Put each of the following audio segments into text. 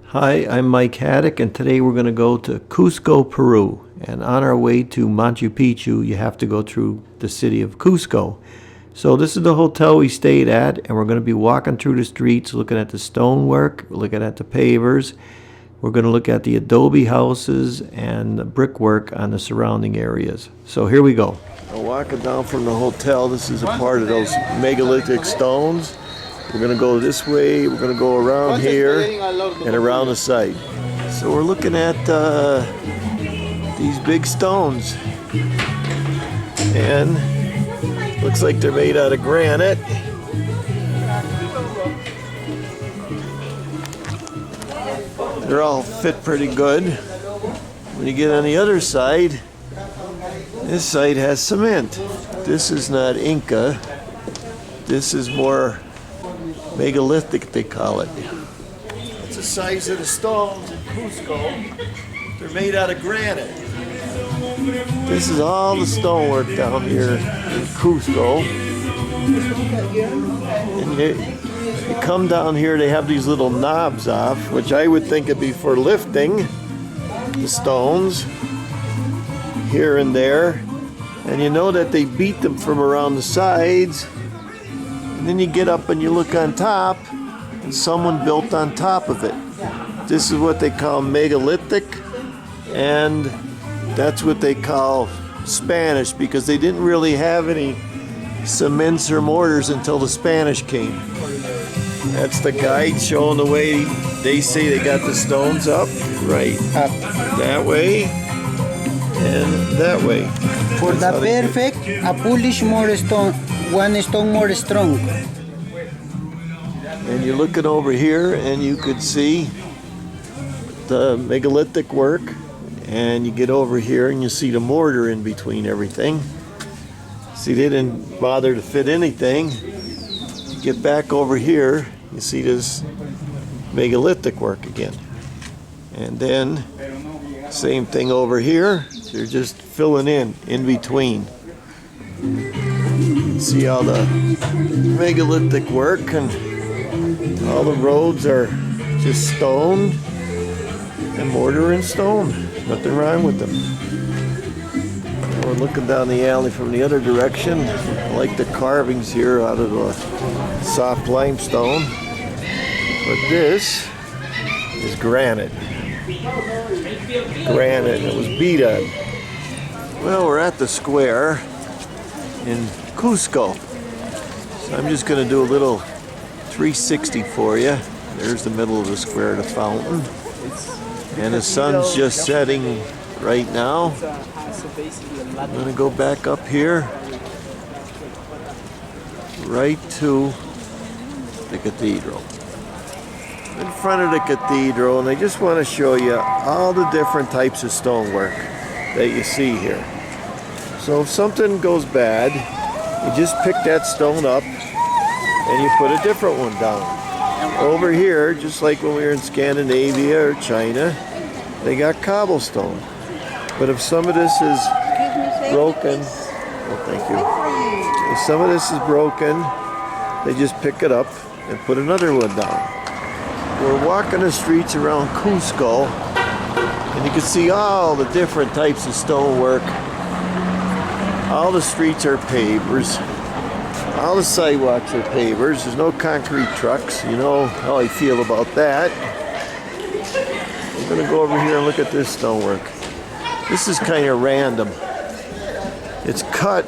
Hi, I'm Mike Haduck, and today we're going to go to Cusco, Peru. And on our way to Machu Picchu, you have to go through the city of Cusco. So this is the hotel we stayed at, and we're going to be walking through the streets, looking at the stonework, looking at the pavers. We're going to look at the Adobe houses and the brickwork on the surrounding areas. So here we go. Walking down from the hotel, this is a part of those megalithic stones. We're going to go this way, we're going to go around here and around the side. So we're looking at these big stones, and looks like they're made out of granite. They're all fit pretty good. When you get on the other side, this side has cement. This is not Inca. This is more megalithic, they call it. That's the size of the stones in Cusco. They're made out of granite. This is all the stonework down here in Cusco. And you come down here, they have these little knobs off, which I would think would be for lifting the stones here and there. And you know that they beat them from around the sides. And then you get up and you look on top, and someone built on top of it. This is what they call megalithic, and that's what they call Spanish, because they didn't really have any cements or mortars until the Spanish came. That's the guide showing the way they say they got the stones up, right up that way and that way. For the perfect, a polish more stone, one stone more strong. And you're looking over here, and you could see the megalithic work. And you get over here, and you see the mortar in between everything. See, they didn't bother to fit anything. You get back over here, you see this megalithic work again. And then, same thing over here. They're just filling in between. See all the megalithic work, and all the roads are just stone and mortar and stone. Nothing wrong with them. We're looking down the alley from the other direction. I like the carvings here out of the soft limestone. But this is granite. Granite. It was beat on. Well, we're at the square in Cusco. So I'm just going to do a little 360 for you. There's the middle of the square, the fountain. And the sun's just setting right now. I'm going to go back up here, right to the cathedral. In front of the cathedral, and I just want to show you all the different types of stonework that you see here. So if something goes bad, you just pick that stone up and you put a different one down. Over here, just like when we were in Scandinavia or China, they got cobblestone. But if some of this is broken, oh, thank you. If some of this is broken, they just pick it up and put another one down. We're walking the streets around Cusco, and you can see all the different types of stonework. All the streets are pavers. All the sidewalks are pavers. There's no concrete trucks. You know how I feel about that. I'm going to go over here and look at this stonework. This is kind of random. It's cut,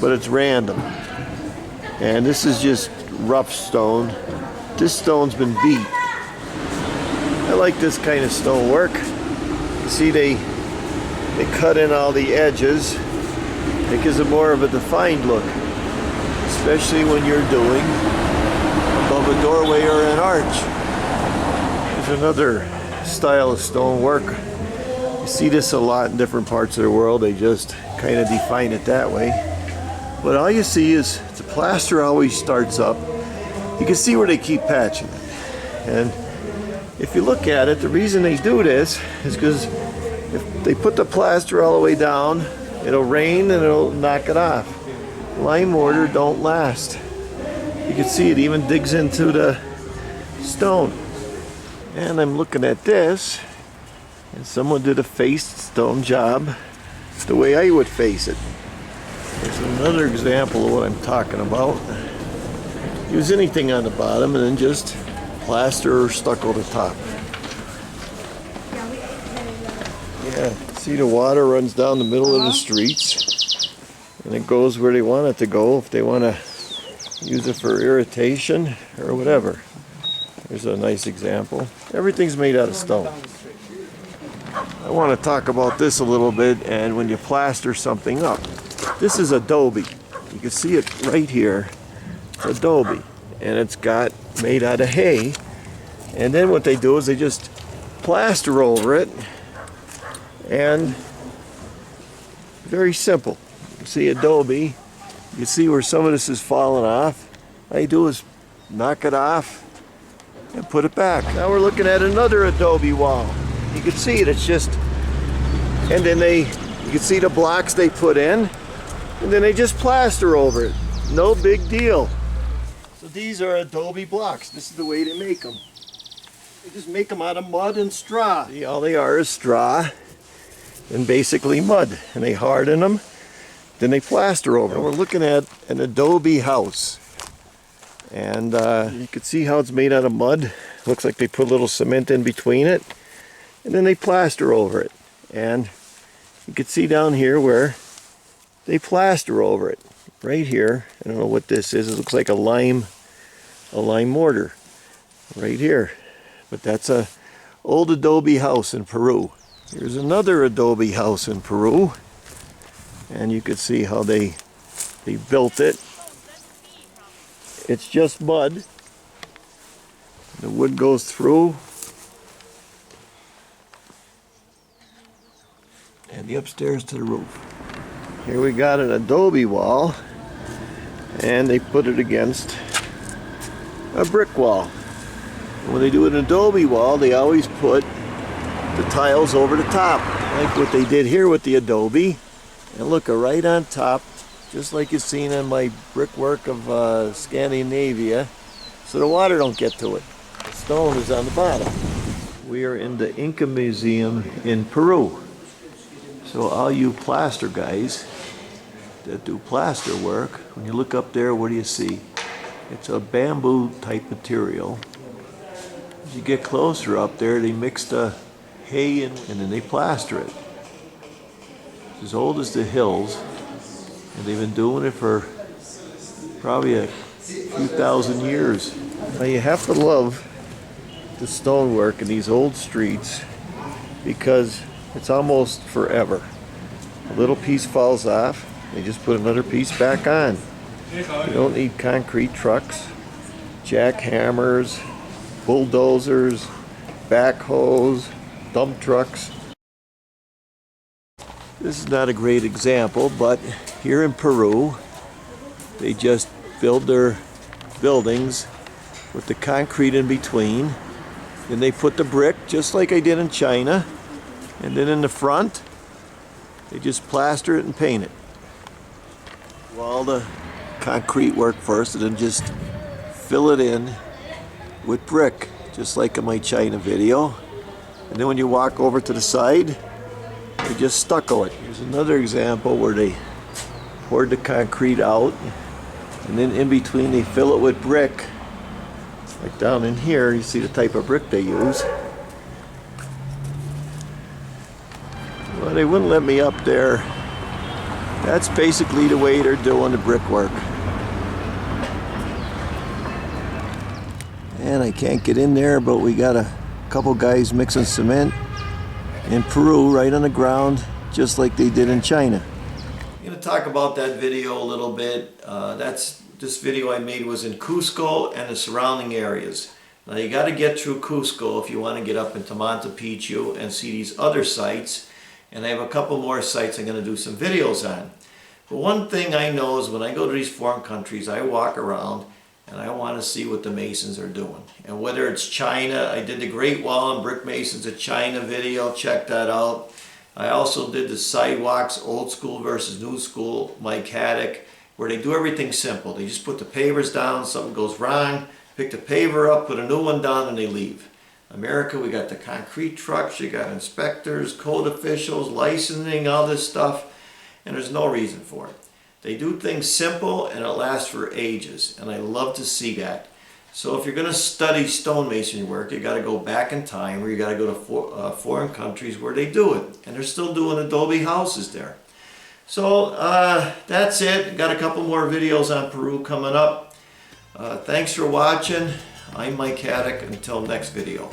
but it's random. And this is just rough stone. This stone's been beat. I like this kind of stonework. You see, they cut in all the edges. It gives it more of a defined look, especially when you're doing above a doorway or an arch. There's another style of stonework. You see this a lot in different parts of the world. They just kind of define it that way. But all you see is the plaster always starts up. You can see where they keep patching it. And if you look at it, the reason they do this is because if they put the plaster all the way down, it'll rain and it'll knock it off. Lime mortar don't last. You can see it even digs into the stone. And I'm looking at this, and someone did a faced stone job the way I would face it. There's another example of what I'm talking about. Use anything on the bottom and then just plaster or stucco the top. Yeah, see the water runs down the middle of the streets and it goes where they want it to go if they want to use it for irritation or whatever. There's a nice example. Everything's made out of stone. I want to talk about this a little bit, and when you plaster something up. This is Adobe. You can see it right here. It's Adobe. And it's got made out of hay. And then what they do is they just plaster over it. And very simple. You see Adobe. You see where some of this is falling off. All you do is knock it off and put it back. Now we're looking at another Adobe wall. You can see it, it's just, and then you can see the blocks they put in, and then they just plaster over it. No big deal. So these are Adobe blocks. This is the way they make them. They just make them out of mud and straw. See, all they are is straw and basically mud, and they harden them, then they plaster over them. We're looking at an Adobe house. And you can see how it's made out of mud. Looks like they put a little cement in between it. And then they plaster over it. And you can see down here where they plaster over it. Right here. I don't know what this is. It looks like a lime mortar. Right here. But that's a old Adobe house in Peru. Here's another Adobe house in Peru. And you can see how they built it. It's just mud. The wood goes through. And the upstairs to the roof. Here we got an Adobe wall. And they put it against a brick wall. And when they do an Adobe wall, they always put the tiles over the top. Like what they did here with the Adobe. And look, right on top. Just like you've seen in my brickwork of Scandinavia, so the water don't get to it. The stone is on the bottom. We are in the Inca Museum in Peru. So all you plaster guys that do plaster work, when you look up there, what do you see? It's a bamboo type material. As you get closer up there, they mix the hay and then they plaster it. It's as old as the hills. And they've been doing it for probably a few thousand years. Now you have to love the stonework in these old streets because it's almost forever. A little piece falls off, they just put another piece back on. You don't need concrete trucks, jackhammers, bulldozers, backhoes, dump trucks. This is not a great example, but here in Peru, they just build their buildings with the concrete in between. Then they put the brick, just like I did in China. And then in the front, they just plaster it and paint it. Do all the concrete work first, and then just fill it in with brick, just like in my China video. And then when you walk over to the side, they just stucco it. Here's another example where they poured the concrete out, and then in between they fill it with brick. Like down in here, you see the type of brick they use. Well, they wouldn't let me up there. That's basically the way they're doing the brickwork. And I can't get in there, but we got a couple guys mixing cement in Peru right on the ground, just like they did in China. I'm going to talk about that video a little bit. This video I made was in Cusco and the surrounding areas. Now you got to get through Cusco if you want to get up into Machu Picchu and see these other sites. And I have a couple more sites I'm going to do some videos on. But one thing I know is when I go to these foreign countries, I walk around and I want to see what the Masons are doing. And whether it's China, I did the Great Wall and Brick Masons of China video, check that out. I also did the sidewalks, old school versus new school, Mike Haduck, where they do everything simple. They just put the pavers down, something goes wrong, pick the paver up, put a new one down, and they leave. America, we got the concrete trucks, you got inspectors, code officials, licensing, all this stuff, and there's no reason for it. They do things simple and it lasts for ages, and I love to see that. So if you're going to study stonemasonry work, you got to go back in time, or you got to go to foreign countries where they do it, and they're still doing Adobe houses there. So that's it. Got a couple more videos on Peru coming up. Thanks for watching. I'm Mike Haduck. Until next video.